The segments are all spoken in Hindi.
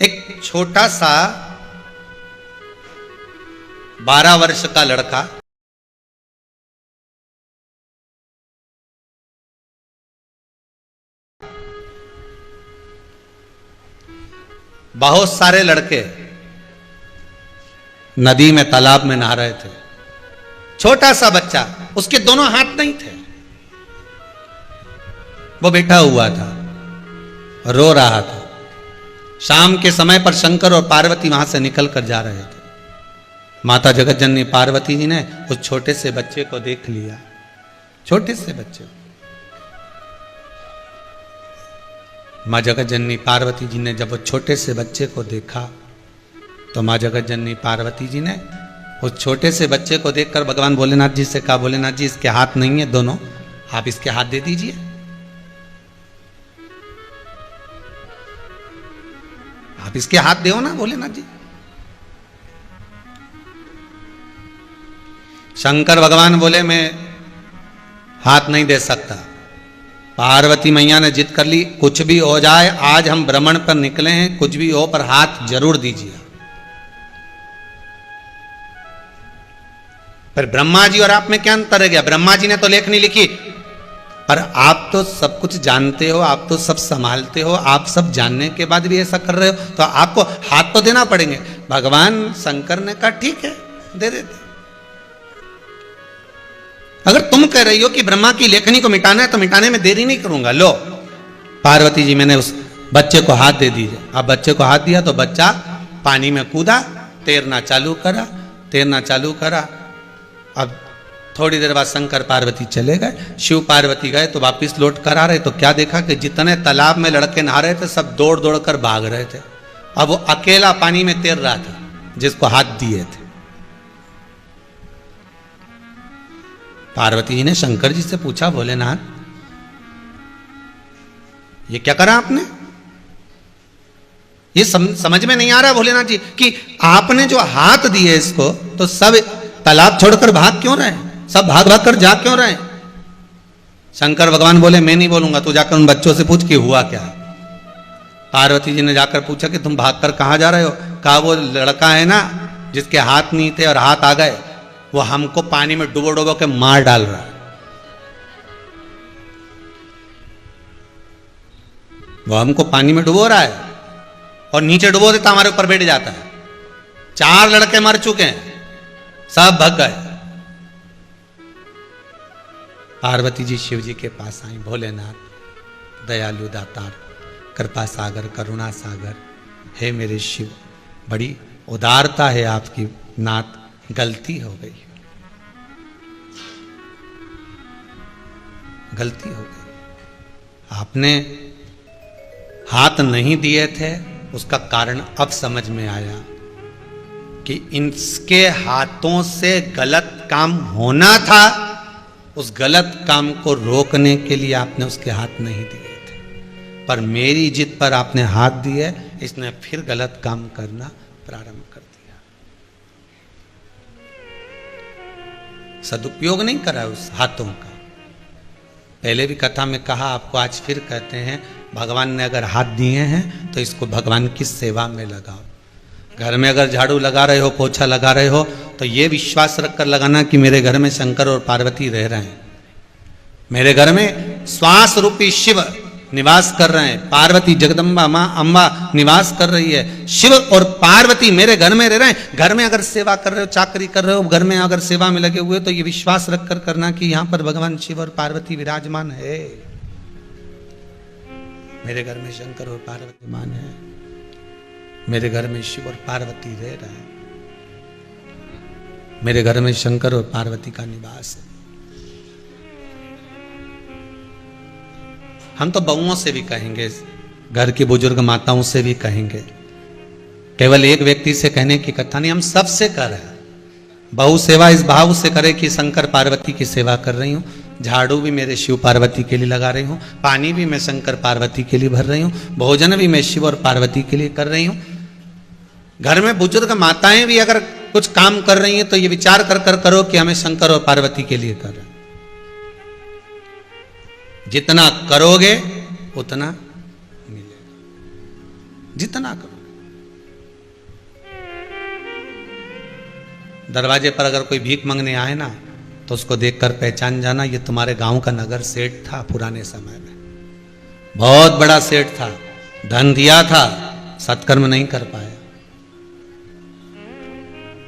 एक छोटा सा 12 वर्ष का लड़का बहुत सारे लड़के नदी में तालाब में नहा रहे थे। छोटा सा बच्चा, उसके दोनों हाथ नहीं थे, वो बैठा हुआ था, रो रहा था। शाम के समय पर शंकर और पार्वती वहां से निकल कर जा रहे थे। माता जगत जननी पार्वती जी ने उस छोटे से बच्चे को देख लिया। छोटे से बच्चे, माँ जगत जननी पार्वती जी ने जब वो छोटे से बच्चे को देखा तो माँ जगत जननी पार्वती जी ने उस छोटे से बच्चे को देखकर भगवान भोलेनाथ जी से कहा, भोलेनाथ जी इसके हाथ नहीं है दोनों, आप इसके हाथ दे दीजिए। आप इसके हाथ दो ना भोलेनाथ जी। शंकर भगवान बोले मैं हाथ नहीं दे सकता। पार्वती मैया ने जिद कर ली, कुछ भी हो जाए आज हम भ्रमण पर निकले हैं, कुछ भी हो पर हाथ जरूर दीजिए। पर ब्रह्मा जी और आप में क्या अंतर है गया? ब्रह्मा जी ने तो लेखनी लिखी, पर आप तो सब कुछ जानते हो, आप तो सब संभालते हो, आप सब जानने के बाद भी ऐसा कर रहे हो तो आपको हाथ तो देना पड़ेंगे। भगवान शंकर ने कहा ठीक है दे देते। अगर तुम कह रही हो कि ब्रह्मा की लेखनी को मिटाना है तो मिटाने में देरी नहीं करूंगा। लो पार्वती जी मैंने उस बच्चे को हाथ दे दीजिए। अब बच्चे को हाथ दिया तो बच्चा पानी में कूदा, तैरना चालू करा। अब थोड़ी देर बाद शंकर पार्वती चले गए, शिव पार्वती गए तो वापिस लौट कर आ रहे तो क्या देखा कि जितने तालाब में लड़के नहा रहे थे सब दौड़ दौड़ कर भाग रहे थे। अब वो अकेला पानी में तैर रहा था जिसको हाथ दिए थे। पार्वती जी ने शंकर जी से पूछा, भोलेनाथ ये क्या करा आपने? ये समझ में नहीं आ रहा भोलेनाथ जी कि आपने जो हाथ दिए इसको तो सब तालाब छोड़कर भाग क्यों रहे, सब भाग भाग कर जा क्यों रहे? शंकर भगवान बोले मैं नहीं बोलूंगा, तू जाकर उन बच्चों से पूछ कि हुआ क्या। पार्वती जी ने जाकर पूछा कि तुम भागकर कहां जा रहे हो? कहा वो लड़का है ना जिसके हाथ नहीं थे और हाथ आ गए, वो हमको पानी में डुबो डुबो के मार डाल रहा है। वो हमको पानी में डुबो रहा है और नीचे डुबो देता हमारे ऊपर बैठ जाता है। 4 लड़के मर चुके हैं, सब भग गए। पार्वती जी शिव जी के पास आई, भोलेनाथ दयालु दातार कृपा सागर करुणा सागर, हे मेरे शिव बड़ी उदारता है आपकी नाथ, गलती हो गई, गलती हो गई। आपने हाथ नहीं दिए थे उसका कारण अब समझ में आया कि इनके हाथों से गलत काम होना था, उस गलत काम को रोकने के लिए आपने उसके हाथ नहीं दिए थे, पर मेरी जिद पर आपने हाथ दिए, इसने फिर गलत काम करना प्रारंभ कर दिया। सदुपयोग नहीं करा उस हाथों का। पहले भी कथा में कहा, आपको आज फिर कहते हैं, भगवान ने अगर हाथ दिए हैं तो इसको भगवान की सेवा में लगाओ। घर में अगर झाड़ू लगा रहे हो, पोछा लगा रहे हो तो ये विश्वास रखकर लगाना कि मेरे घर में शंकर और पार्वती रह रहे हैं, मेरे घर में श्वास रूपी शिव निवास कर रहे हैं, पार्वती जगदम्बा माँ अम्बा निवास कर रही है, शिव और पार्वती मेरे घर में रह रहे हैं। घर में अगर सेवा कर रहे हो, चाकरी कर रहे हो, घर में अगर सेवा में लगे हुए तो ये विश्वास रखकर करना कि यहां पर भगवान शिव और पार्वती विराजमान है, मेरे घर में शंकर और पार्वती मान है, मेरे घर में शिव और पार्वती रह रहे हैं, मेरे घर में शंकर और पार्वती का निवास है। हम तो बहुओं से भी कहेंगे, घर की बुजुर्ग माताओं से भी कहेंगे, केवल एक व्यक्ति से कहने की कथा नहीं, हम सबसे कर रहे हैं। बहु सेवा इस भाव से करे कि शंकर पार्वती की सेवा कर रही हूँ, झाड़ू भी मेरे शिव पार्वती के लिए लगा रही हूँ, पानी भी मैं शंकर पार्वती के लिए भर रही हूँ, भोजन भी मैं शिव और पार्वती के लिए कर रही हूँ। घर में बुजुर्ग माताएं भी अगर कुछ काम कर रही हैं तो ये विचार कर कर करो कि हमें शंकर और पार्वती के लिए कर रहे हैं। जितना करोगे उतना मिलेगा, जितना करो। दरवाजे पर अगर कोई भीख मांगने आए ना तो उसको देखकर पहचान जाना, ये तुम्हारे गांव का नगर सेठ था पुराने समय में, बहुत बड़ा सेठ था, धन दिया था, सत्कर्म नहीं कर पाया,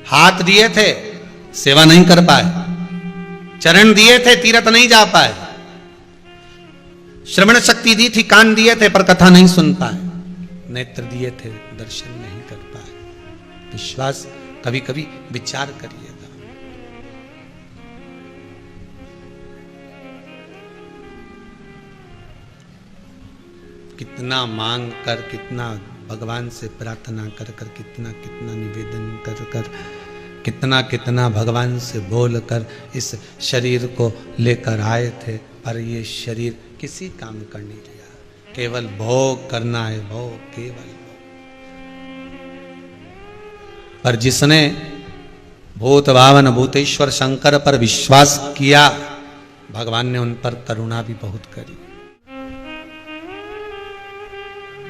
हाथ दिए थे सेवा नहीं कर पाए, चरण दिए थे तीर्थ नहीं जा पाए, श्रवण शक्ति दी थी, कान दिए थे पर कथा नहीं सुन पाए, नेत्र दिए थे दर्शन नहीं कर पाए। विश्वास कभी कभी विचार करिएगा। कितना मांग कर, कितना भगवान से प्रार्थना कर कर, कितना कितना निवेदन कर कर, कितना कितना भगवान से बोल कर इस शरीर को लेकर आए थे, पर ये शरीर किसी काम का नहीं लिया, केवल भोग करना है, भोग, केवल भोग। पर जिसने भूत भावन भूतेश्वर शंकर पर विश्वास किया, भगवान ने उन पर करुणा भी बहुत करी।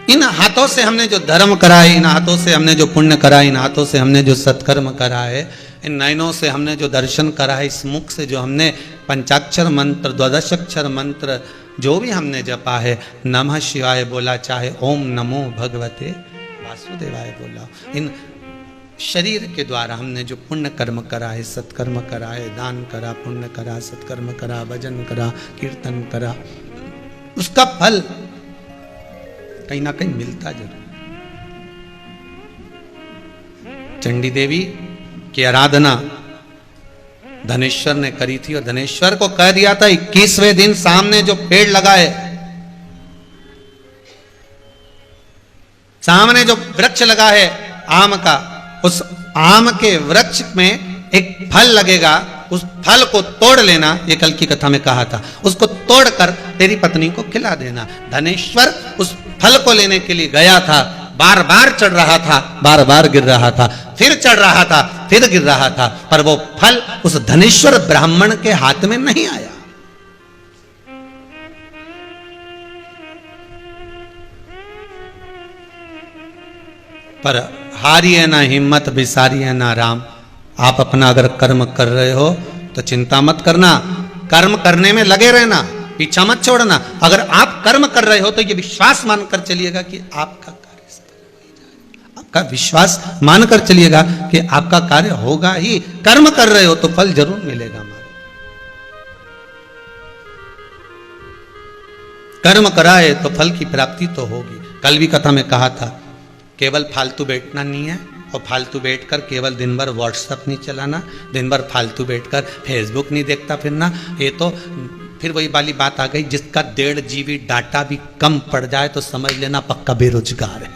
इन हाथों से हमने जो धर्म करा है, इन हाथों से हमने जो पुण्य करा है, इन हाथों से हमने जो सत्कर्म करा है, इन नयनों से हमने जो दर्शन करा है, इस मुख से जो हमने पंचाक्षर मंत्र, द्वादशाक्षर मंत्र जो भी हमने जपा है, नमः शिवाय बोला, चाहे ओम नमो भगवते वासुदेवाय बोला, इन शरीर के द्वारा हमने जो पुण्य कर्म करा है, सत्कर्म करा है, दान करा, पुण्य करा, सत्कर्म करा, भजन करा, कीर्तन करा, उसका फल कहीं ना कहीं मिलता जरूर। चंडी देवी की आराधना धनेश्वर ने करी थी और धनेश्वर को कह दिया था 21वें दिन सामने जो पेड़ लगा है, सामने जो वृक्ष लगा है आम का, उस आम के वृक्ष में एक फल लगेगा, उस फल को तोड़ लेना, ये कल की कथा में कहा था, उसको तोड़कर तेरी पत्नी को खिला देना। धनेश्वर उस फल को लेने के लिए गया था, बार बार चढ़ रहा था, बार बार गिर रहा था, फिर चढ़ रहा था, फिर गिर रहा था, पर वो फल उस धनेश्वर ब्राह्मण के हाथ में नहीं आया। पर हारिए ना हिम्मत, बिसारिए ना राम। आप अपना अगर कर्म कर रहे हो तो चिंता मत करना, कर्म करने में लगे रहना, पीछा मत छोड़ना। अगर आप कर्म कर रहे हो तो ये विश्वास मानकर चलिएगा कि आपका कार्य सफल हो जाएगा, आपका विश्वास मानकर चलिएगा कि आपका कार्य होगा ही। कर्म कर रहे हो तो फल जरूर मिलेगा। कर्म कराए तो फल की प्राप्ति तो होगी। कल भी कथा में कहा था, केवल फालतू बैठना नहीं है, और फालतू बैठकर केवल दिन भर व्हाट्सएप नहीं चलाना, दिन भर फालतू बैठकर फेसबुक नहीं देखता फिरना। ये तो फिर वही वाली बात आ गई, जिसका 1.5 GB डाटा भी कम पड़ जाए तो समझ लेना पक्का बेरोजगार है।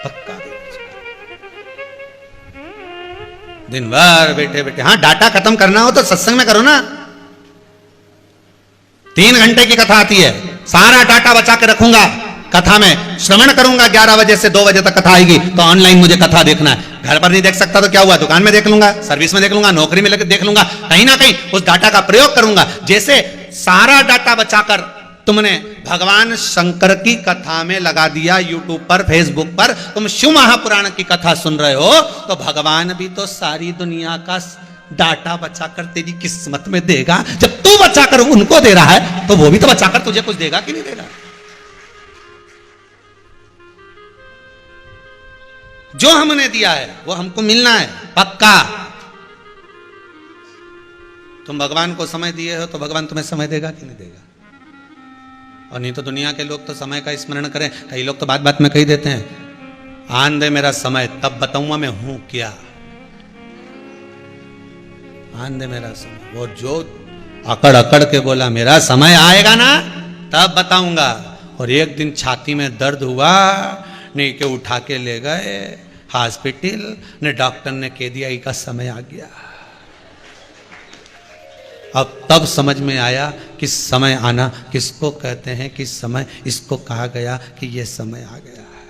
पक्का दिन भर बैठे बैठे, हाँ डाटा खत्म करना हो तो सत्संग में करो ना। 3 घंटे की कथा आती है, सारा डाटा बचा के रखूंगा, कथा में श्रवण करूंगा। 11 बजे से 2 बजे तक कथा आएगी तो ऑनलाइन मुझे कथा देखना है। घर पर नहीं देख सकता तो क्या हुआ, दुकान में देख लूंगा, सर्विस में देख लूंगा, नौकरी में देख लूंगा, कहीं ना कहीं उस डाटा का प्रयोग करूंगा। जैसे सारा डाटा बचाकर तुमने भगवान शंकर की कथा में लगा दिया, यूट्यूब पर, फेसबुक पर तुम शिव महापुराण की कथा सुन रहे हो, तो भगवान भी तो सारी दुनिया का डाटा बचाकर तेरी किस्मत में देगा। जब तू बचाकर उनको दे रहा है तो वो भी तो बचाकर तुझे कुछ देगा कि नहीं देगा। जो हमने दिया है वो हमको मिलना है पक्का। तुम भगवान को समय दिए हो तो भगवान तुम्हें समय देगा कि नहीं देगा। और नहीं तो दुनिया के लोग तो समय का स्मरण करें, कई लोग तो बात बात में कही देते हैं, आन दे मेरा समय तब बताऊंगा मैं हूं क्या। आन दे मेरा समय, वो जो अकड़ अकड़ के बोला मेरा समय आएगा ना तब बताऊंगा, और एक दिन छाती में दर्द हुआ, नहीं के उठा के ले गए हॉस्पिटल, ने डॉक्टर ने कह दिया इसका समय आ गया। अब तब समझ में आया कि समय आना किसको कहते हैं, किस समय इसको कहा गया कि ये समय आ गया है।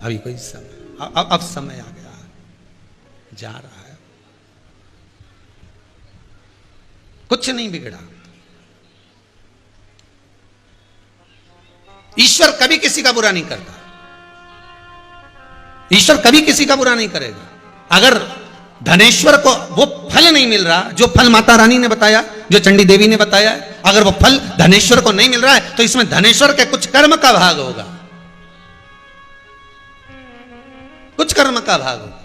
अभी कोई समय, अब समय आ गया है, जा रहा है, कुछ नहीं बिगड़ा। ईश्वर कभी किसी का बुरा नहीं करता, ईश्वर कभी किसी का बुरा नहीं करेगा। अगर धनेश्वर को वो फल नहीं मिल रहा जो फल माता रानी ने बताया, जो चंडी देवी ने बताया, अगर वो फल धनेश्वर को नहीं मिल रहा है तो इसमें धनेश्वर के कुछ कर्म का भाग होगा, कुछ कर्म का भाग होगा।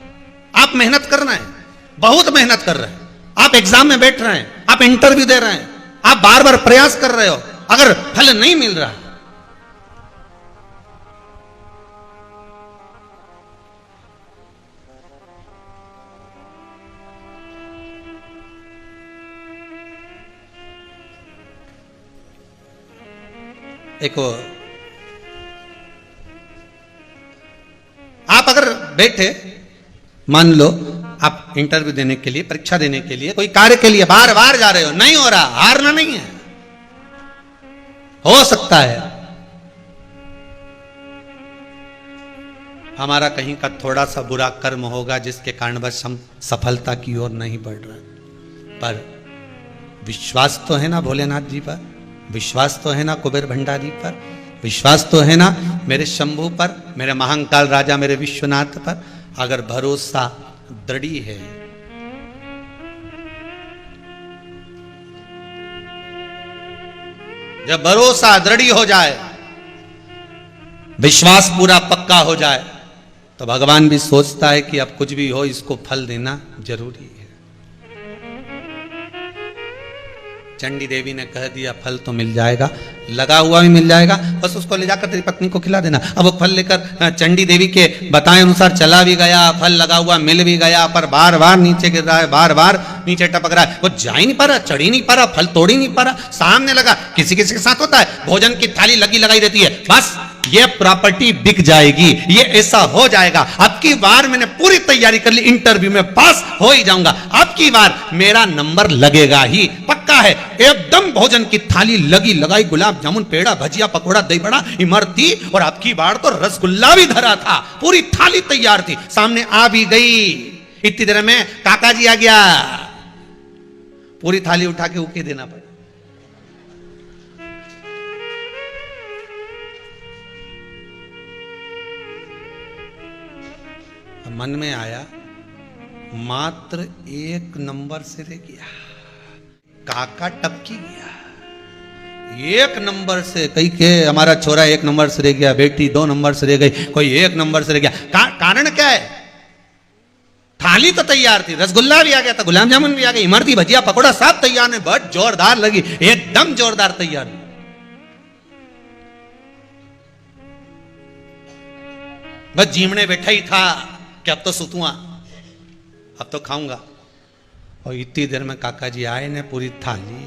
आप मेहनत करना है, बहुत मेहनत कर रहे हैं, आप एग्जाम में बैठ रहे हैं, आप इंटरव्यू दे रहे हैं, आप बार बार प्रयास कर रहे हो, अगर फल नहीं मिल रहा, एक आप अगर बैठे, मान लो आप इंटरव्यू देने के लिए, परीक्षा देने के लिए, कोई कार्य के लिए बार बार जा रहे हो, नहीं हो रहा, हारना नहीं है, हो सकता है हमारा कहीं का थोड़ा सा बुरा कर्म होगा जिसके कारण बस हम सफलता की ओर नहीं बढ़ रहे, पर विश्वास तो है ना भोलेनाथ जी पर, विश्वास तो है ना कुबेर भंडारी पर, विश्वास तो है ना मेरे शंभू पर, मेरे महाकाल राजा, मेरे विश्वनाथ पर। अगर भरोसा दृढ़ है, जब भरोसा दृढ़ हो जाए, विश्वास पूरा पक्का हो जाए, तो भगवान भी सोचता है कि अब कुछ भी हो इसको फल देना जरूरी है। चंडी देवी ने कह दिया फल तो मिल जाएगा, लगा हुआ भी मिल जाएगा, बस उसको ले जाकर तेरी पत्नी को खिला देना। अब वो फल लेकर चंडी देवी के बताए अनुसार चला भी गया, फल लगा हुआ मिल भी गया, पर बार बार नीचे गिर रहा है, बार बार नीचे टपक रहा है, वो जा ही नहीं पा रहा, चढ़ ही नहीं पा रहा, फल तोड़ ही नहीं पा रहा। सामने लगा, किसी किसी के साथ होता है, भोजन की थाली लगी लगाई रहती है, बस ये प्रॉपर्टी बिक जाएगी, ये ऐसा हो जाएगा, अब की बार मैंने पूरी तैयारी कर ली, इंटरव्यू में पास हो ही जाऊंगा, अब की बार मेरा नंबर लगेगा ही, पक्का है। एकदम भोजन की थाली लगी लगाई, गुलाब जामुन, पेड़ा, भजिया, पकोड़ा, दही बड़ा, इमरती, और अब की बार तो रसगुल्ला भी धरा था, पूरी थाली तैयार थी, सामने आ भी गई। इतनी देर में काका जी आ गया, पूरी थाली उठा के ऊके देना पड़ा। मन में आया मात्र एक नंबर से रह गया, काका टपकी गया, एक नंबर से, कहीं के हमारा छोरा एक नंबर से रह गया, बेटी 2 नंबर से रह गई, कोई 1 नंबर से रह गया। कारण क्या है? थाली तो तैयार थी, रसगुल्ला भी आ गया था, गुलाब जामुन भी आ गया, इमरती, भजिया, पकोड़ा सब तैयार है, बहुत जोरदार लगी, एकदम जोरदार तैयार। बस जीमने बैठा ही था कि अब तो सुतूंगा, अब तो खाऊंगा, और इतनी देर में काका जी आए ने पूरी थाली।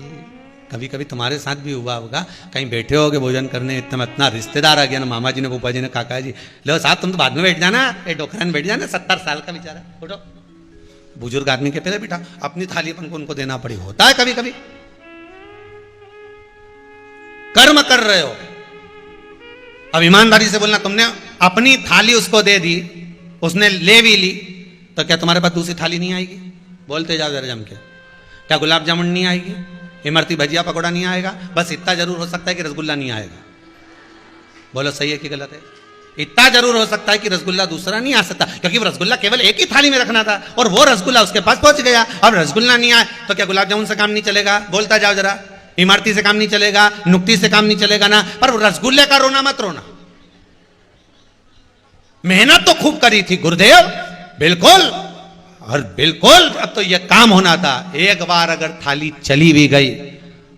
कभी कभी तुम्हारे साथ भी हुआ होगा, कहीं बैठे होगे भोजन करने, इतना रिश्तेदार आ गया ना, मामा जी ने, फूफा जी ने, काका जी, लो साहब तुम तो बाद में बैठ जाना, ये डोकरा में बैठ जाना, 70 साल का बेचारा, उठो। बुजुर्ग आदमी के पहले बैठा, अपनी थाली अपन को उनको देना पड़ी, होता है कभी कभी। कर्म कर रहे हो, अब ईमानदारी से बोलना, तुमने अपनी थाली उसको दे दी, उसने ले भी ली, तो क्या तुम्हारे पास दूसरी थाली नहीं आएगी? बोलते जाओ जरा जम के। क्या गुलाब जामुन नहीं आएगी? इमरती, भजिया, पकौड़ा नहीं आएगा? बस इतना जरूर हो सकता है कि रसगुल्ला नहीं आएगा। बोलो सही है कि गलत है? इतना जरूर हो सकता है कि रसगुल्ला दूसरा नहीं आ सकता, क्योंकि रसगुल्ला केवल एक ही थाली में रखना था और वो रसगुल्ला उसके पास पहुंच गया। अब रसगुल्ला नहीं आए तो क्या गुलाब जामुन से काम नहीं चलेगा? बोलता जाओ जरा। इमरती से काम नहीं चलेगा, नुक्ती से काम नहीं चलेगा ना, पर रसगुल्ले का रोना मत रोना। मेहनत तो खूब करी थी गुरुदेव, बिल्कुल, और बिल्कुल अब तो यह काम होना था। एक बार अगर थाली चली भी गई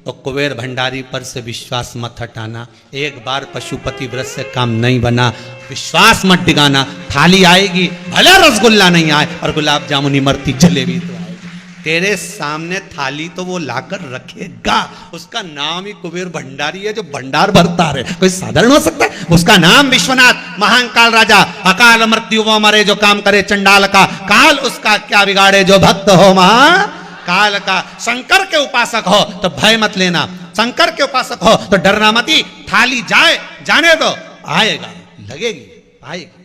तो कुबेर भंडारी पर से विश्वास मत हटाना। एक बार पशुपति व्रत से काम नहीं बना, विश्वास मत डिगाना। थाली आएगी, भले रसगुल्ला नहीं आए और गुलाब जामुन, इमरती, जलेबी तो आएगी। तेरे सामने थाली तो वो लाकर रखेगा, उसका नाम ही कुबेर भंडारी है, जो भंडार भरता है। कोई साधारण हो सकता है? उसका नाम विश्वनाथ, महाकाल राजा, अकाल मृत्यु वो मरे जो काम करे चंडाल का, काल उसका क्या बिगाड़े जो भक्त हो महाकाल का। शंकर के उपासक हो तो भय मत लेना, शंकर के उपासक हो तो डरना मत ही। थाली जाए, जाने दो, आएगा, लगेगी, आएगी।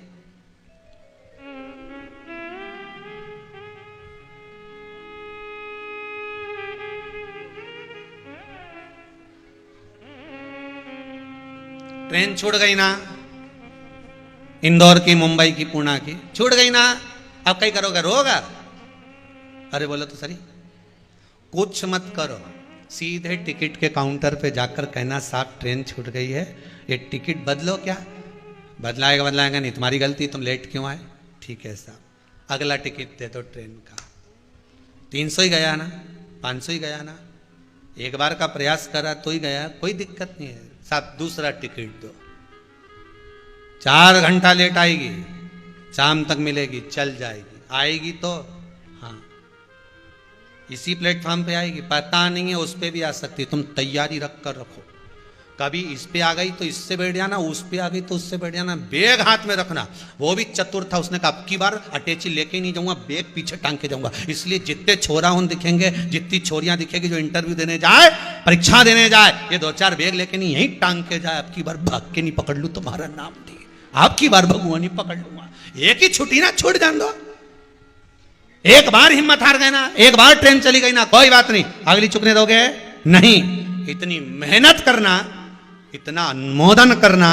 ट्रेन छूट गई ना, इंदौर की, मुंबई की, पुणे की, छूट गई ना, अब कहीं करोगे, रोगा? अरे बोलो तो सही, कुछ मत करो, सीधे टिकट के काउंटर पे जाकर कहना साहब ट्रेन छूट गई है, ये टिकट बदलो। क्या बदलाएगा नहीं, तुम्हारी गलती, तुम लेट क्यों आए? ठीक है साहब, अगला टिकट दे दो ट्रेन का। 300 ही गया ना, 500 ही गया ना, एक बार का प्रयास करा तो ही गया, कोई दिक्कत नहीं है साहब, दूसरा टिकट दो। 4 घंटा लेट आएगी, शाम तक मिलेगी, चल जाएगी, आएगी तो हाँ इसी प्लेटफॉर्म पे आएगी, पता नहीं है उस पे भी आ सकती है, तुम तैयारी रख कर रखो, कभी इस पे आ गई तो इससे बैठ जाना, उस पे आ गई तो उससे बैठ जाना, बैग हाथ में रखना। वो भी चतुर था, उसने कहा अब की बार अटैची लेके नहीं जाऊंगा, बैग पीछे टांग के जाऊंगा, इसलिए जितने छोरा उन दिखेंगे, जितनी छोरियां दिखेगी जो इंटरव्यू देने जाए, परीक्षा देने जाए, ये 2-4 बैग लेके नहीं यहीं टांग के जाए, अब की बार भाग के नहीं पकड़ लू तुम्हारा नाम नहीं, आपकी बार भगवान नहीं पकड़ लूंगा, एक ही छुट्टी ना, छूट जान दो, एक बार हिम्मत हार गए ना, एक बार ट्रेन चली गई ना, कोई बात नहीं, अगली चुकने दोगे नहीं। इतनी मेहनत करना, इतना अनुमोदन करना,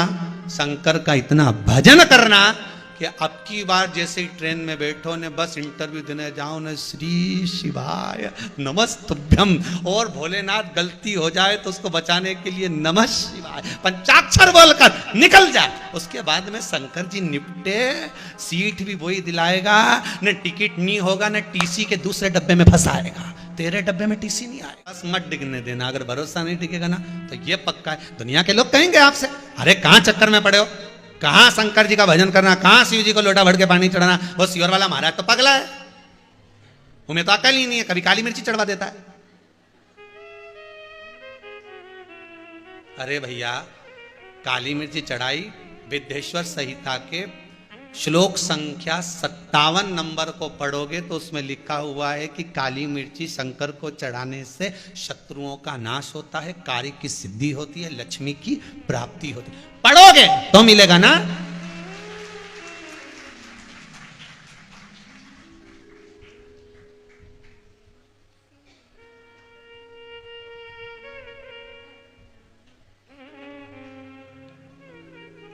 शंकर का इतना भजन करना कि अब की बार जैसे ही ट्रेन में बैठो ने, बस इंटरव्यू देने जाओ ने, श्री शिवाय नमस्तुभ्यम, और भोलेनाथ गलती हो जाए तो उसको बचाने के लिए नमः शिवाय पंचाक्षर बोलकर निकल जाए, उसके बाद में शंकर जी निपटे, सीट भी वही दिलाएगा, न टिकट नहीं होगा, न टीसी के दूसरे डब्बे में फंसाएगा, तेरे डब्बे में टीसी नहीं आएगा, बस मत डिगने देना, अगर भरोसा नहीं टिकेगा ना तो ये पक्का है। दुनिया के लोग कहेंगे आपसे, अरे कहां चक्कर में पड़े हो, कहां शंकर जी का भजन करना, कहां शिव जी को लोटा भर के पानी चढ़ाना, वो सियोर वाला महाराज तो पगला है, उन्हें तो अकल ही नहीं है, कभी काली मिर्ची चढ़वा देता है। अरे भैया, काली मिर्ची चढ़ाई, विद्येश्वर संहिता के श्लोक संख्या 57 नंबर को पढ़ोगे तो उसमें लिखा हुआ है कि काली मिर्ची शंकर को चढ़ाने से शत्रुओं का नाश होता है, कार्य की सिद्धि होती है, लक्ष्मी की प्राप्ति होती है, पढ़ोगे तो मिलेगा ना।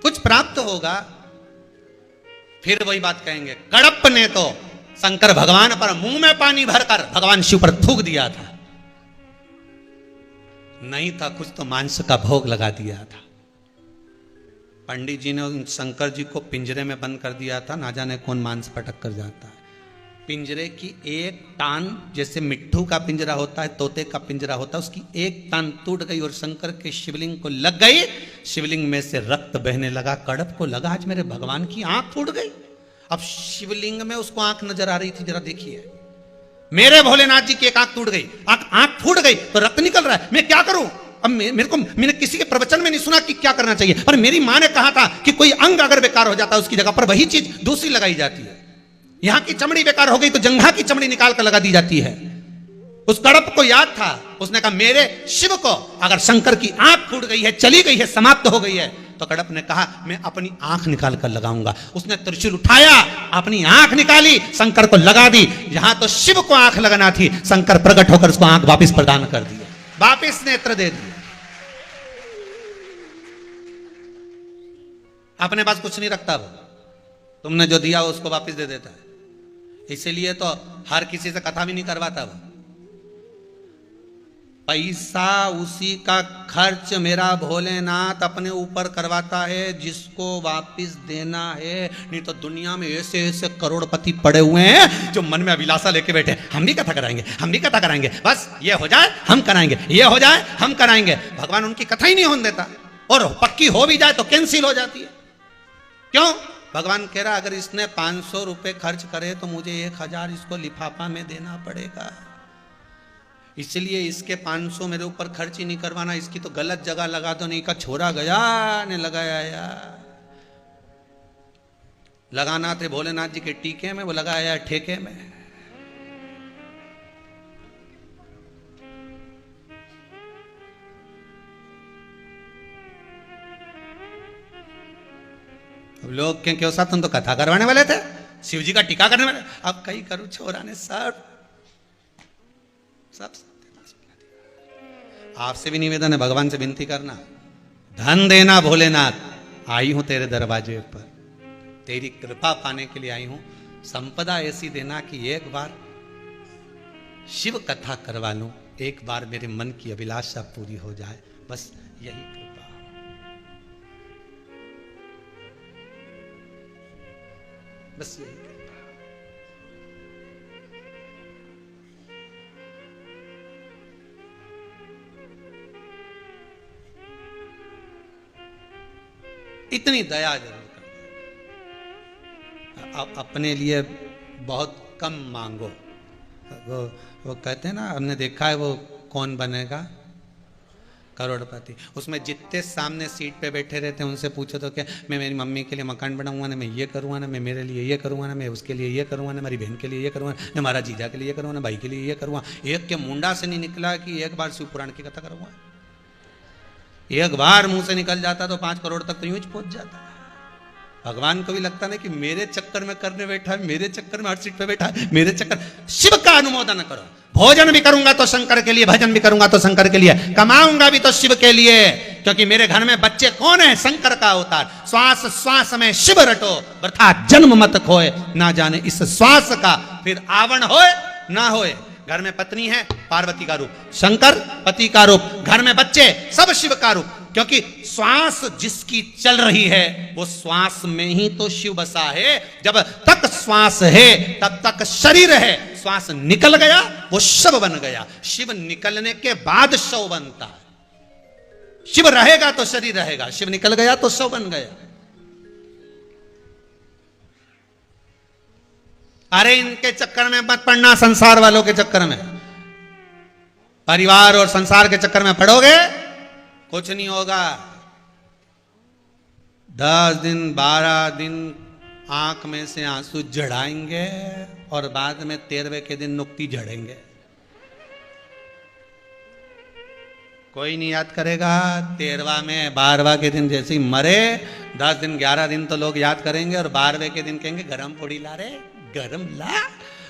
कुछ प्राप्त होगा, फिर वही बात कहेंगे, कड़प ने तो शंकर भगवान पर मुंह में पानी भरकर भगवान शिव पर थूक दिया था, नहीं था कुछ तो मांस का भोग लगा दिया था। पंडित जी ने शंकर जी को पिंजरे में बंद कर दिया था, ना जाने कौन मांस पटक कर जाता है। पिंजरे की एक टांग, जैसे मिट्ठू का पिंजरा होता है, तोते का पिंजरा होता है, उसकी एक टांग टूट गई और शंकर के शिवलिंग को लग गई, शिवलिंग में से रक्त बहने लगा, कड़प को लगा आज मेरे भगवान की आंख फूट गई। अब शिवलिंग में उसको आंख नजर आ रही थी, जरा देखिए, मेरे भोलेनाथ जी की एक आंख टूट गई, आंख फूट गई तो रक्त निकल रहा है, मैं क्या करूं? अब मैंने किसी के प्रवचन में नहीं सुना कि क्या करना चाहिए, पर मेरी मां ने कहा था कि कोई अंग अगर बेकार हो जाता है उसकी जगह पर वही चीज दूसरी लगाई जाती है। यहां की चमड़ी बेकार हो गई तो जंघा की चमड़ी निकाल कर लगा दी जाती है। उस कड़प को याद था, उसने कहा मेरे शिव को अगर शंकर की आंख फूट गई है, चली गई है, समाप्त हो गई है, तो कड़प ने कहा मैं अपनी आंख निकाल कर लगाऊंगा। उसने त्रिशूल उठाया, अपनी आंख निकाली, शंकर को लगा दी। जहां तो शिव को आंख लगाना थी, शंकर प्रकट होकर उसको आंख वापस प्रदान कर दिया, वापस नेत्र दे दिया। अपने पास कुछ नहीं रखता वो, तुमने जो दिया उसको वापस दे देता है। इसीलिए तो हर किसी से कथा भी नहीं करवाता वो। पैसा उसी का खर्च मेरा भोलेनाथ अपने ऊपर करवाता है जिसको वापस देना है। नहीं तो दुनिया में ऐसे ऐसे करोड़पति पड़े हुए हैं जो मन में अभिलाषा लेके बैठे, हम भी कथा कराएंगे, हम भी कथा कराएंगे, बस ये हो जाए हम कराएंगे, ये हो जाए हम कराएंगे। भगवान उनकी कथा ही नहीं होने देता, और पक्की हो भी जाए तो कैंसिल हो जाती है। क्यों? भगवान कह रहा अगर इसने 500 रुपए खर्च करे तो मुझे 1000 इसको लिफाफा में देना पड़ेगा, इसलिए इसके 500 मेरे ऊपर खर्च ही नहीं करवाना, इसकी तो गलत जगह लगा दो, नहीं का छोरा गया ने लगाया यार। लगाना थे भोलेनाथ जी के टीके में, वो लगाया ठेके में। लोग क्यों साथ तुम तो कथा करवाने वाले थे, शिव जी का टीका करने वाले, अब कहीं करूं छोरा ने सब आपसे भी निवेदन है, भगवान से विनती करना, धन देना भोलेनाथ, आई हूं तेरे दरवाजे पर, तेरी कृपा पाने के लिए आई हूं। संपदा ऐसी देना कि एक बार शिव कथा करवा लूं, एक बार मेरे मन की अभिलाषा पूरी हो जाए, बस यही कृपा। बस यही कृपा। इतनी दया जरूर कर। अपने लिए बहुत कम मांगो। वो कहते हैं ना, हमने देखा है, वो कौन बनेगा करोड़पति, उसमें जितने सामने सीट पे बैठे रहते हैं उनसे पूछो तो क्या, मैं मेरी मम्मी के लिए मकान बनाऊंगा ना, मैं ये करूँगा ना, मैं मेरे लिए ये करूँगा ना, मैं उसके लिए ये करूँगा ना, मेरी बहन के लिए ये करूँगा ना, हमारा जीजा के लिए ये करूँगा ना, भाई के लिए ये करूँगा। एक के मुंडा से नहीं निकला कि एक बार शिव पुराण की कथा करूँगा। एक बार मुंह से निकल जाता तो 5 करोड़ तक तो यूं ही पहुंच जाता। भगवान को भी लगता ना कि मेरे चक्कर में करने बैठा है, मेरे चक्कर में हर सीट पे बैठा है, मेरे चक्कर। शिव का अनुमोदन करो। भोजन भी करूंगा तो शंकर के लिए, भजन भी करूंगा तो शंकर के लिए, कमाऊंगा भी तो शिव के लिए, क्योंकि मेरे घर में बच्चे कौन है, शंकर का अवतार। श्वास श्वास में शिव रटो, वृथा जन्म मत खोए, ना जाने इस श्वास का फिर आवण होए ना होए। घर में पत्नी है, पार्वती का रूप, शंकर पति का रूप, घर में बच्चे सब शिव का रूप, क्योंकि श्वास जिसकी चल रही है वो श्वास में ही तो शिव बसा है। जब तक श्वास है तब तक शरीर है, श्वास निकल गया वो शव बन गया, शिव निकलने के बाद शव बनता है। शिव रहेगा तो शरीर रहेगा, शिव निकल गया तो शव बन गया। अरे इनके चक्कर में मत पड़ना, संसार वालों के चक्कर में, परिवार और संसार के चक्कर में पड़ोगे कुछ नहीं होगा। 10 दिन 12 दिन आंख में से आंसू झड़ाएंगे और बाद में 13वें के दिन नुक्ति झड़ेंगे। कोई नहीं याद करेगा। 13वां में 12वां के दिन जैसे ही मरे, 10 दिन 11 दिन तो लोग याद करेंगे और 12वें के दिन कहेंगे गरम पूड़ी ला रे, गरम ला।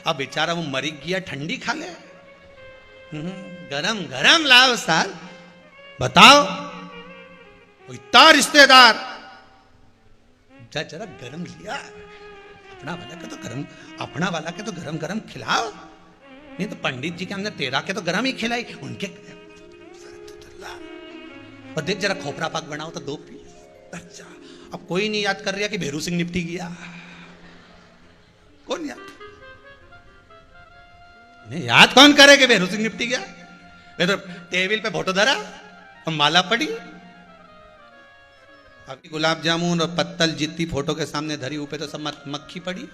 अब बेचारा वो मरी गया, ठंडी खा ले, गरम गरम लाओ साल। बताओ इतना रिश्तेदार, जरा गरम लिया, अपना वाला के तो गरम, अपना वाला के तो गरम गरम खिलाओ, नहीं तो पंडित जी के हमने 13 के तो गरम ही खिलाई, उनके। और देख जरा खोपरा पाक बनाओ तो 2 पीस। अच्छा, अब कोई नहीं याद कर रहा कि भेरू सिंह निपटी गया, कौन याद नहीं, याद कौन करे कि भेरू सिंह निपटी गया। तो टेबल पे फोटो धरा और माला पड़ी, अभी गुलाब जामुन और पत्तल जितनी फोटो के सामने धरी ऊपर तो सब मक्खी पड़ी,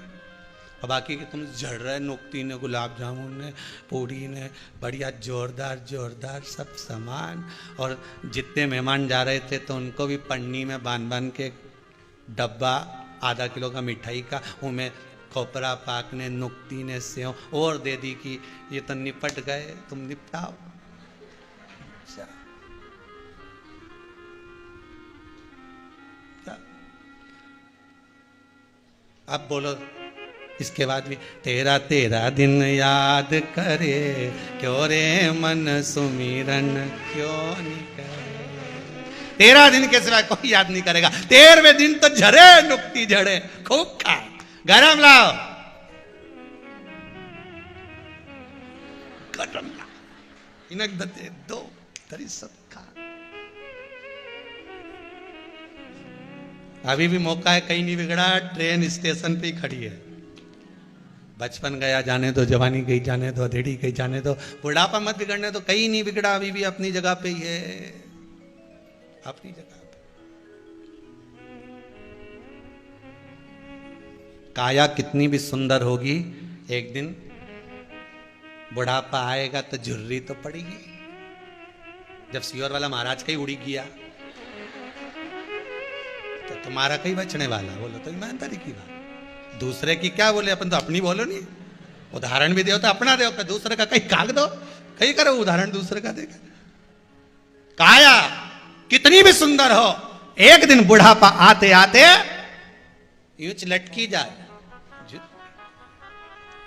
और बाकी के तुम झड़ रहे, नुक्ती ने, गुलाब जामुन ने, पूड़ी ने, बढ़िया जोरदार जोरदार सब सामान। और जितने मेहमान जा रहे थे तो उनको भी पन्नी में बांध बांध के डब्बा आधा किलो का मिठाई का, उनमें खोपरा पाक ने, नुक्ती ने, सेव और दे दी कि ये तो निपट गए, तुम निपटाओ। अब बोलो इसके बाद भी, तेरा तेरा दिन याद करे, क्यों रे मन सुमिरन क्यों नहीं करे। 13 दिन के सिवाय कोई याद नहीं करेगा। 13वें दिन तो झरे नुक्ती झड़े, खूब खा, गरम लाओ, गरम लाओ, इनक दते दो तरी सब खा। अभी भी मौका है, कहीं नहीं बिगड़ा, ट्रेन स्टेशन पे ही खड़ी है। बचपन गया जाने दो, जवानी गई जाने दो, अधेड़ी गई जाने दो, बुढ़ापा मत बिगड़ने दो, कहीं नहीं बिगड़ा, अभी भी अपनी जगह पे ही है, अपनी जगह पे। काया कितनी भी सुंदर होगी, एक दिन बुढ़ापा आएगा तो झुर्री तो पड़ेगी। जब सीहोर वाला महाराज का ही उड़ी गया तो तुम्हारा कहीं बचने वाला, बोलो तो ईमानदारी की बात। दूसरे की क्या बोले, अपन तो अपनी बोलो नहीं। उदाहरण भी दो तो अपना दो, दूसरे का कहीं काग दो, कहीं करो उदाहरण दूसरे का देगा। काया कितनी भी सुंदर हो, एक दिन बुढ़ापा आते आते यूं लटकी जाए।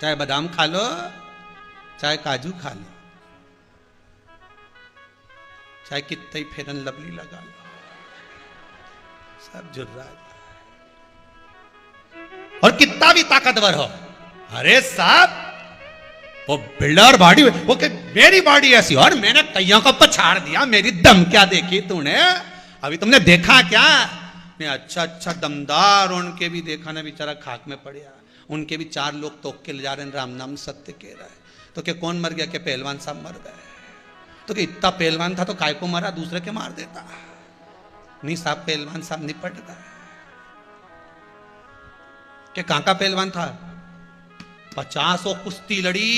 चाहे बादाम खा लो, चाहे काजू खा लो, चाहे कितने फेरन लवली लगा लो, सब जुर्रा और कितना भी ताकतवर हो, अरे साहब वो बिल्डर बॉडी, वो कि मेरी बॉडी ऐसी और मैंने कईयों को पछाड़ दिया, मेरी दम क्या देखी तूने, अभी तुमने देखा क्या? मैं अच्छा अच्छा दमदार उनके भी देखा ना, बेचारा खाक में पड़िया, उनके भी 4 लोग तोक के ले जा रहे हैं, राम नाम सत्य कह रहा है। तो क्या कौन मर गया? क्या पहलवान साहब मर गए? तो क्या इतना पहलवान था तो काय को मारा, दूसरे के मार देता? नहीं साहब, पहलवान साहब निपट गए। क्या कहां का पहलवान था? 50 कुश्ती लड़ी,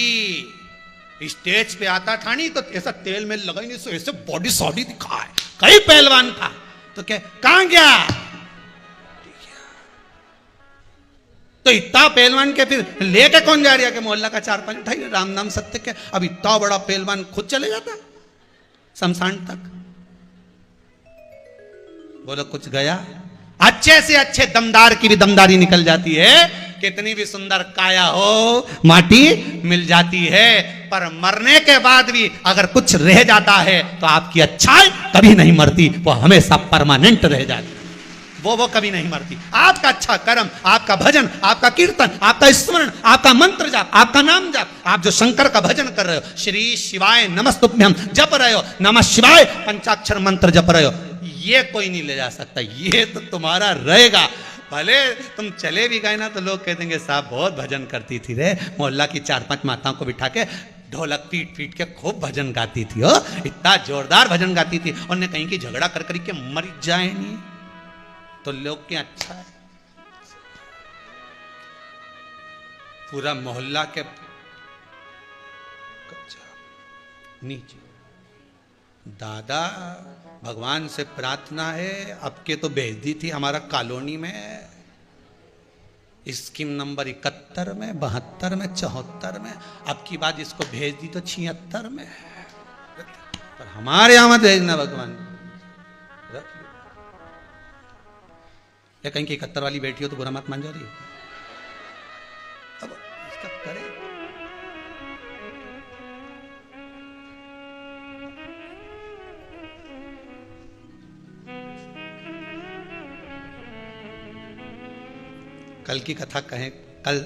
स्टेज पे आता था नहीं तो ऐसा तेल में लगा ही नहीं, ऐसे बॉडी सॉडी दिखाए, कई पहलवान था। तो क्या कहां गया? तो इतना पहलवान के फिर लेके कौन जा रहा है? कि मोहल्ला का 4-5 उठाई, राम नाम सत्य के। अब इतना बड़ा पहलवान खुद चले जाता शमशान तक? बोलो कुछ गया? अच्छे से अच्छे दमदार की भी दमदारी निकल जाती है, कितनी भी सुंदर काया हो माटी मिल जाती है, पर मरने के बाद भी अगर कुछ रह जाता है तो आपकी अच्छाई कभी नहीं मरती, वो हमेशा परमानेंट रह जाती है, वो कभी नहीं मरती। आपका अच्छा कर्म, आपका भजन, आपका कीर्तन, आपका स्मरण, आपका मंत्र जाप, आपका नाम जाप, आप जो शंकर का भजन कर रहे हो, श्री शिवाय नमस्तुभ्यम जप रहे हो, नमः शिवाय पंचाक्षर मंत्र जप रहे हो, ये कोई नहीं ले जा सकता, ये तो तुम्हारा रहेगा। भले तुम चले भी गए ना तो लोग कह देंगे साहब बहुत भजन करती थी रे, मोहल्ला की 4-5 माताओं को बिठा के ढोलक पीट पीट के खूब भजन गाती थी, हो इतना जोरदार भजन गाती थी, और ने कहीं की झगड़ा कर कर के मर जाए नहीं तो लोग क्या अच्छा है। पूरा मोहल्ला के नीचे दादा भगवान से प्रार्थना है, अब के तो भेज दी थी हमारा कॉलोनी में स्कीम नंबर 71 में, 72 में, 74 में, अब की बात इसको भेज दी तो 76 में, पर हमारे यहां मत भेजना भगवान। या कहीं की 71 वाली बैठी हो तो बुरा मत मान जाओ, अब इसका करे। कल की कथा कहें, कल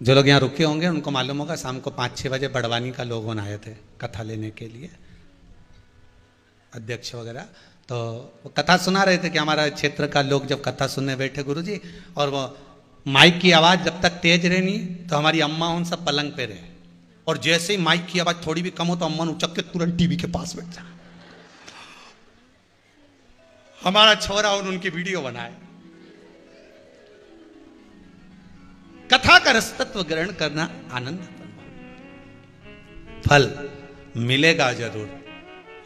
जो लोग यहाँ रुके होंगे उनको मालूम होगा, शाम को 5-6 बजे बड़वानी का लोग आए थे कथा लेने के लिए, अध्यक्ष वगैरह। तो वो कथा सुना रहे थे कि हमारा क्षेत्र का लोग जब कथा सुनने बैठे गुरुजी, और वो माइक की आवाज़ जब तक तेज रहनी तो हमारी अम्मा उन सब पलंग पे रहे, और जैसे ही माइक की आवाज़ थोड़ी भी कम हो तो अम्मा उचक के तुरंत टीवी के पास बैठ जा। हमारा छोरा और उनकी वीडियो बनाए। कथा का रसतत्व ग्रहण करना आनंद, फल मिलेगा जरूर,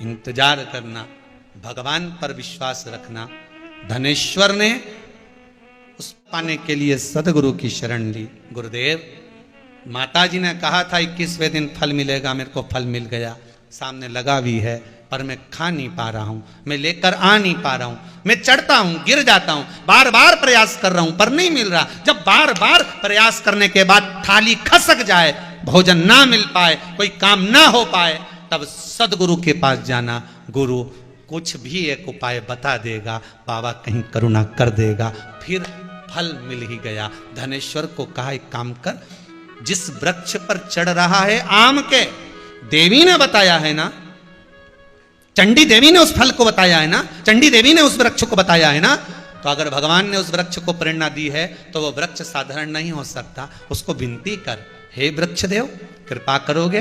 इंतजार करना, भगवान पर विश्वास रखना। धनेश्वर ने उस पाने के लिए सदगुरु की शरण ली। गुरुदेव, माताजी ने कहा था 21वें दिन फल मिलेगा, मेरे को फल मिल गया, सामने लगा भी है, पर मैं खा नहीं पा रहा हूं, मैं लेकर आ नहीं पा रहा हूं, मैं चढ़ता हूं गिर जाता हूं, बार बार प्रयास कर रहा हूं पर नहीं मिल रहा। जब बार बार प्रयास करने के बाद थाली खसक जाए, भोजन ना मिल पाए, कोई काम ना हो पाए, तब सदगुरु के पास जाना। गुरु कुछ भी एक उपाय बता देगा, बाबा कहीं करुणा कर देगा, फिर फल मिल ही गया। धनेश्वर को कहा एक काम कर, जिस वृक्ष पर चढ़ रहा है आम के, देवी ने बताया है ना, चंडी देवी ने उस फल को बताया है ना, चंडी देवी ने उस वृक्ष को बताया है ना, तो अगर भगवान ने उस वृक्ष को प्रेरणा दी है तो वो वृक्ष साधारण नहीं हो सकता। उसको विनती कर, हे वृक्ष देव कृपा करोगे,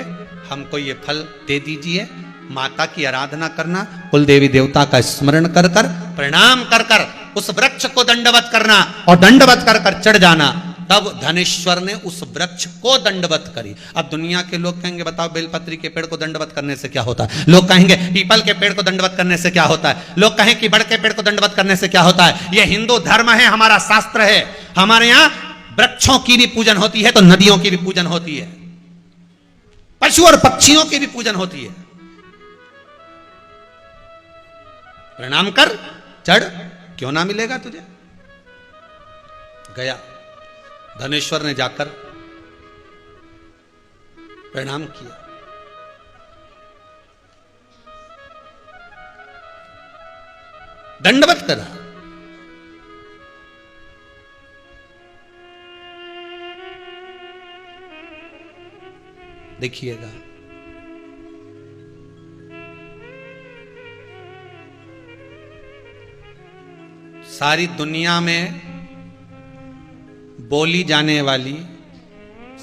हमको ये फल दे दीजिए। माता की आराधना करना, कुल देवी देवता का स्मरण कर कर, प्रणाम कर कर उस वृक्ष को दंडवत करना, और दंडवत कर कर चढ़ जाना। तब धनेश्वर ने उस वृक्ष को दंडवत करी। अब दुनिया के लोग कहेंगे बताओ बेलपत्री के पेड़ को दंडवत करने से क्या होता है, लोग कहेंगे पीपल के पेड़ को दंडवत करने से क्या होता है, लोग कहें कि बड़ के पेड़ को दंडवत करने से क्या होता है। यह हिंदू धर्म है, हमारा शास्त्र है। हमारे यहां वृक्षों की भी पूजन होती है तो नदियों की भी पूजन होती है, पशु और पक्षियों की भी पूजन होती है। प्रणाम कर, चढ़, क्यों ना मिलेगा तुझे। गया धनेश्वर ने जाकर प्रणाम किया। दंडवत करा, देखिएगा। सारी दुनिया में बोली जाने वाली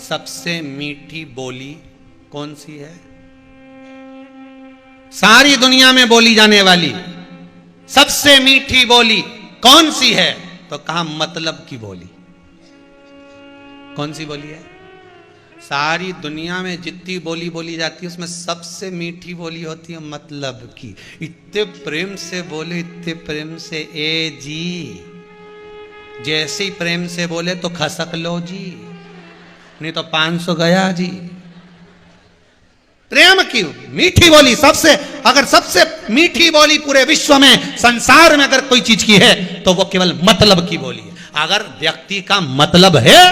सबसे मीठी बोली कौन सी है? सारी दुनिया में बोली जाने वाली सबसे मीठी बोली कौन सी है? तो कहा मतलब की बोली। कौन सी बोली है? सारी दुनिया में जितनी बोली बोली जाती है उसमें सबसे मीठी बोली होती है मतलब की। इतने प्रेम से बोले, इतने प्रेम से, ए जी, जैसे ही प्रेम से बोले तो खसक लो जी, नहीं तो 500 गया जी। प्रेम की मीठी बोली सबसे, अगर सबसे मीठी बोली पूरे विश्व में, संसार में अगर कोई चीज की है तो वो केवल मतलब की बोली है। अगर व्यक्ति का मतलब है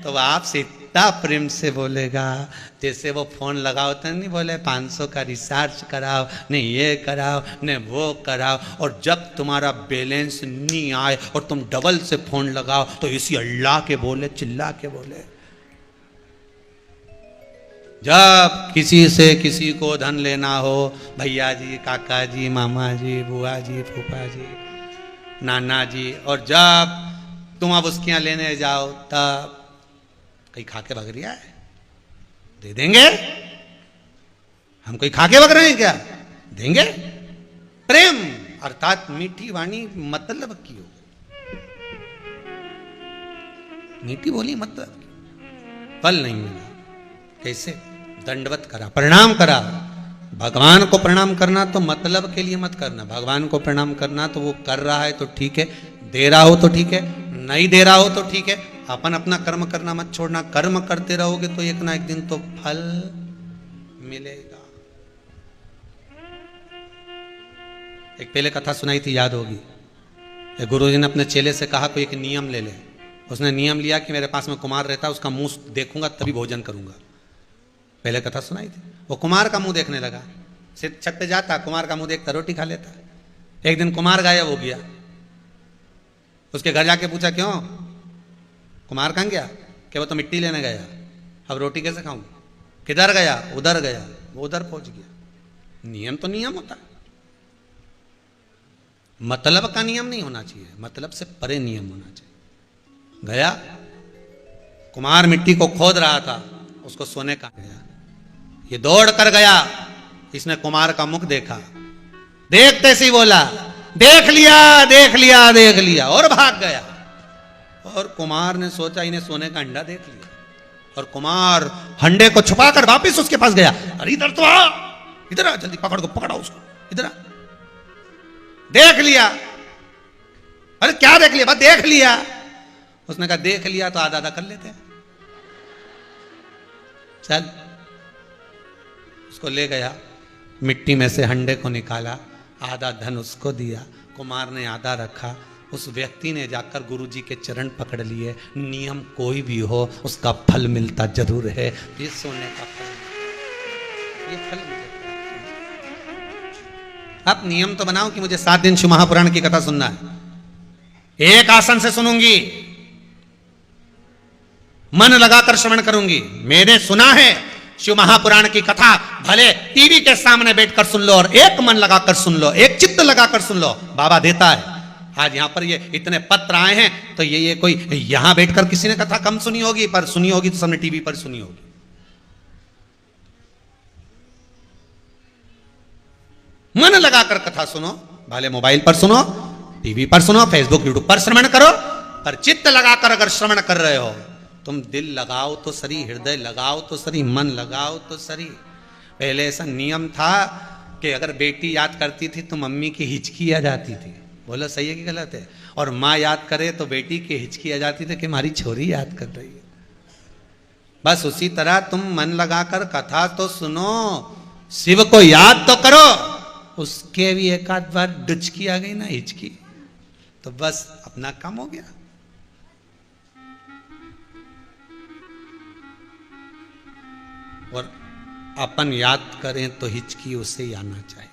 तो वह आपसे इतना प्रेम से बोलेगा, जैसे वो फोन लगाओ तो नहीं बोले 500 का रिचार्ज कराओ, नहीं ये कराओ, नहीं वो कराओ, और जब तुम्हारा बैलेंस नहीं आए और तुम डबल से फोन लगाओ तो इसी अल्लाह के बोले, चिल्ला के बोले। जब किसी से किसी को धन लेना हो, भैया जी, काका जी, मामा जी, बुआ जी, फूफा जी, नाना जी, और जब तुम अब उसके यहाँ लेने जाओ तब कहीं खा के भग रिया है, दे देंगे? हम कोई खा के भग रहे हैं क्या? देंगे। प्रेम अर्थात मीठी वाणी मतलब की हो, मीठी बोली मतलब की। फल नहीं मिला, कैसे? दंडवत करा, प्रणाम करा। भगवान को प्रणाम करना तो मतलब के लिए मत करना। भगवान को प्रणाम करना तो वो कर रहा है तो ठीक है, दे रहा हो तो ठीक है, नहीं दे रहा हो तो ठीक है। अपन अपना कर्म करना मत छोड़ना। कर्म करते रहोगे तो एक ना एक दिन तो फल मिलेगा। एक पहले कथा सुनाई थी, याद होगी। एक गुरुजी ने अपने चेले से कहा कोई एक नियम ले ले। उसने नियम लिया कि मेरे पास में कुमार रहता है, उसका मुंह देखूंगा तभी भोजन करूंगा। पहले कथा सुनाई थी। वो कुमार का मुंह देखने लगा, सिर्फ छत पे जाता, कुमार का मुंह देखता, रोटी खा लेता। एक दिन कुमार गायब हो गया। उसके घर जाके पूछा क्यों कुमार कहाँ गया? कि वो तो मिट्टी लेने गया, अब रोटी कैसे खाऊं? किधर गया? उधर गया। वो उधर पहुंच गया। नियम तो नियम होता है, मतलब का नियम नहीं होना चाहिए, मतलब से परे नियम होना चाहिए। गया, कुमार मिट्टी को खोद रहा था, उसको सोने का गया। ये दौड़ कर गया, इसने कुमार का मुख देखा, देखते से ही बोला देख लिया, देख लिया, देख लिया, और भाग गया। और कुमार ने सोचा इन्हें सोने का अंडा देख लिया, और कुमार हंडे को छुपाकर वापस उसके पास गया। अरे इधर तो आ, इधर आ, जल्दी पकड़ को, पकड़ा उसको, इधर आ। देख लिया। अरे क्या देख लिया? बस देख लिया। उसने कहा देख लिया तो आधा आधा कर लेते हैं, चल। उसको ले गया, मिट्टी में से हंडे को निकाला, आधा धन उसको दिया, कुमार ने आधा रखा। उस व्यक्ति ने जाकर गुरुजी के चरण पकड़ लिए। नियम कोई भी हो उसका फल मिलता जरूर है। ये सोने का फल, ये फल मिलेगा। अब नियम तो बनाओ कि मुझे 7 दिन शिव महापुराण की कथा सुनना है। एक आसन से सुनूंगी, मन लगाकर श्रवण करूंगी। मैंने सुना है शिव महापुराण की कथा भले टीवी के सामने बैठकर सुन लो और एक मन लगाकर सुन लो, एक चित्त लगाकर सुन लो, बाबा देता है। आज यहां पर ये इतने पत्र आए हैं तो ये कोई यहां बैठकर किसी ने कथा कम सुनी होगी, पर सुनी होगी तो सबने टीवी पर सुनी होगी। मन लगाकर कथा सुनो, भले मोबाइल पर सुनो, टीवी पर सुनो, फेसबुक यूट्यूब पर श्रवण करो, पर चित्त लगाकर अगर श्रवण कर रहे हो, तुम दिल लगाओ तो सही, हृदय लगाओ तो सही, मन लगाओ तो सही। पहले ऐसा नियम था कि अगर बेटी याद करती थी तो मम्मी की हिचकी आ जाती थी। बोलो सही है कि गलत है? और माँ याद करे तो बेटी की हिचकी आ जाती थी कि हमारी छोरी याद कर रही है। बस उसी तरह तुम मन लगाकर कथा तो सुनो, शिव को याद तो करो। उसके भी एक आध बार डुचकी आ गई ना, हिचकी, तो बस अपना काम हो गया। और अपन याद करें तो हिचकी उसे ही आना चाहिए।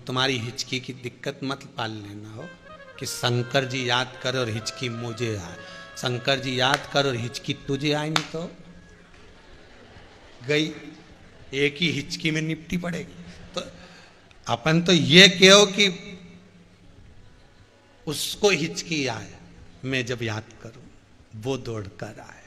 तुम्हारी हिचकी की दिक्कत मत पाल लेना हो कि शंकर जी याद कर और हिचकी मुझे आए। शंकर जी याद कर और हिचकी तुझे आए, नहीं तो गई, एक ही हिचकी में निपटी पड़ेगी। तो अपन तो ये कहो कि उसको हिचकी आए, मैं जब याद करूं वो दौड़ कर आए।